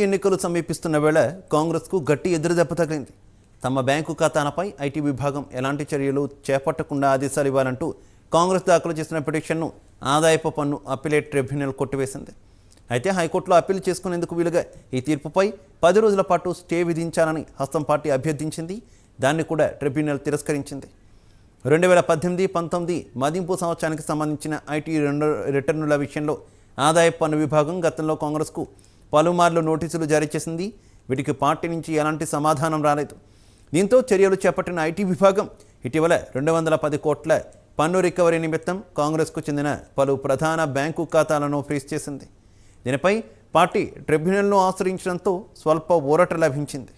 ఎన్నికలు సమీపిస్తున్న వేళ కాంగ్రెస్కు గట్టి ఎదురుదెబ్బ తగిలింది. తమ బ్యాంకు ఖాతాలపై ఐటీ విభాగం ఎలాంటి చర్యలు చేపట్టకుండా ఆదేశాలు ఇవ్వాలంటూ కాంగ్రెస్ దాఖలు చేసిన పిటిషన్ను ఆదాయపు పన్ను అప్పీలేట్ ట్రిబ్యునల్ కొట్టివేసింది. అయితే హైకోర్టులో అప్పీల్ చేసుకునేందుకు వీలుగా ఈ తీర్పుపై 10 రోజుల పాటు స్టే విధించాలని హస్తం పార్టీ అభ్యర్థించింది. దాన్ని కూడా ట్రిబ్యునల్ తిరస్కరించింది. 2018-19 మదింపు సంవత్సరానికి సంబంధించిన ఐటీ రిటర్నుల విషయంలో ఆదాయపు పన్ను విభాగం గతంలో కాంగ్రెస్కు పలుమార్లు నోటీసులు జారీ చేసింది. వీటికి పార్టీ నుంచి ఎలాంటి సమాధానం రాలేదు. దీంతో చర్యలు చేపట్టిన ఐటీ విభాగం ఇటీవల 210 కోట్ల పన్ను రికవరీ నిమిత్తం కాంగ్రెస్కు చెందిన పలు ప్రధాన బ్యాంకు ఖాతాలను ఫ్రీజ్ చేసింది. దీనిపై పార్టీ ట్రిబ్యునల్ను ఆశ్రయించడంతో స్వల్ప ఊరట లభించింది.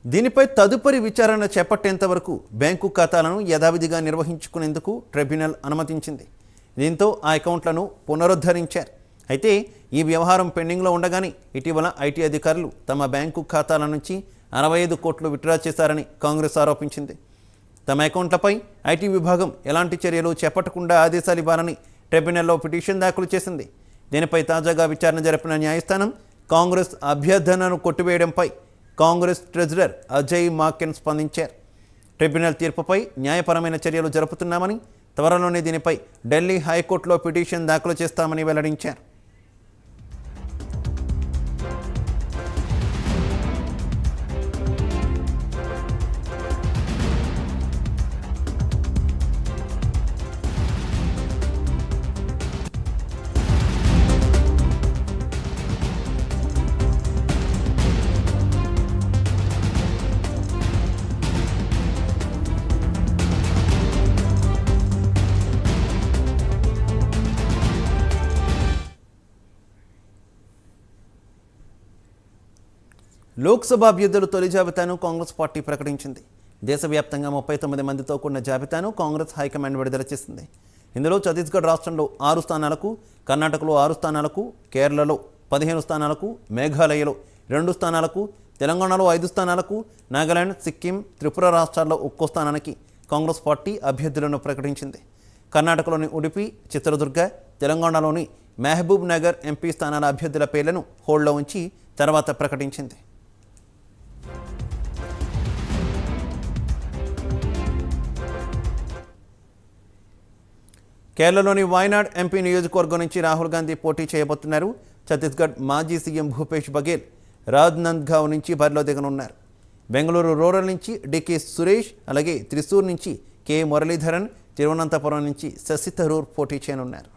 దీనిపై తదుపరి విచారణ చేపట్టేంత వరకు బ్యాంకు ఖాతాలను యథావిధిగా నిర్వహించుకునేందుకు ట్రిబ్యునల్ అనుమతించింది. దీంతో ఆ అకౌంట్లను పునరుద్ధరించారు. అయితే ఈ వ్యవహారం పెండింగ్లో ఉండగానే ఇటీవల ఐటీ అధికారులు తమ బ్యాంకు ఖాతాల నుంచి 65 కోట్లు విత్డ్రా చేశారని కాంగ్రెస్ ఆరోపించింది. తమ అకౌంట్లపై ఐటీ విభాగం ఎలాంటి చర్యలు చేపట్టకుండా ఆదేశాలు ఇవ్వాలని ట్రిబ్యునల్లో పిటిషన్ దాఖలు చేసింది. దీనిపై తాజాగా విచారణ జరిపిన న్యాయస్థానం కాంగ్రెస్ అభ్యర్థనను కొట్టివేయడంపై కాంగ్రెస్ ట్రెజరర్ అజయ్ మాకెన్ స్పందించారు. ట్రిబ్యునల్ తీర్పుపై న్యాయపరమైన చర్యలు జరుపుతున్నామని, త్వరలోనే దీనిపై ఢిల్లీ హైకోర్టులో పిటిషన్ దాఖలు చేస్తామని వెల్లడించారు. లోక్సభ అభ్యర్థుల తొలి జాబితాను కాంగ్రెస్ పార్టీ ప్రకటించింది. దేశవ్యాప్తంగా 39 మందితో కూడిన జాబితాను కాంగ్రెస్ హైకమాండ్ విడుదల చేసింది. ఇందులో ఛత్తీస్గఢ్ రాష్ట్రంలో 6 స్థానాలకు, కర్ణాటకలో 6 స్థానాలకు, కేరళలో 15 స్థానాలకు, మేఘాలయలో 2 స్థానాలకు, తెలంగాణలో 5 స్థానాలకు, నాగాలాండ్, సిక్కిం, త్రిపుర రాష్ట్రాల్లో ఒక్కో స్థానానికి కాంగ్రెస్ పార్టీ అభ్యర్థులను ప్రకటించింది. కర్ణాటకలోని ఉడిపి, చిత్రదుర్గ, తెలంగాణలోని మహబూబ్ నగర్ ఎంపీ స్థానాల అభ్యర్థుల పేర్లను హోల్డ్లో ఉంచి తర్వాత ప్రకటించింది. కేరళలోని వాయనాడ్ ఎంపీ నియోజకవర్గం నుంచి రాహుల్ గాంధీ పోటీ చేయబోతున్నారు. ఛత్తీస్గఢ్ మాజీ సీఎం భూపేష్ బఘేల్ రాజ్నంద్గావ్ నుంచి బరిలో దిగనున్నారు. బెంగళూరు రూరల్ నుంచి డికే సురేష్, అలాగే త్రిశూర్ నుంచి కె మురళీధరన్, తిరువనంతపురం నుంచి శశి థరూర్ పోటీ చేయనున్నారు.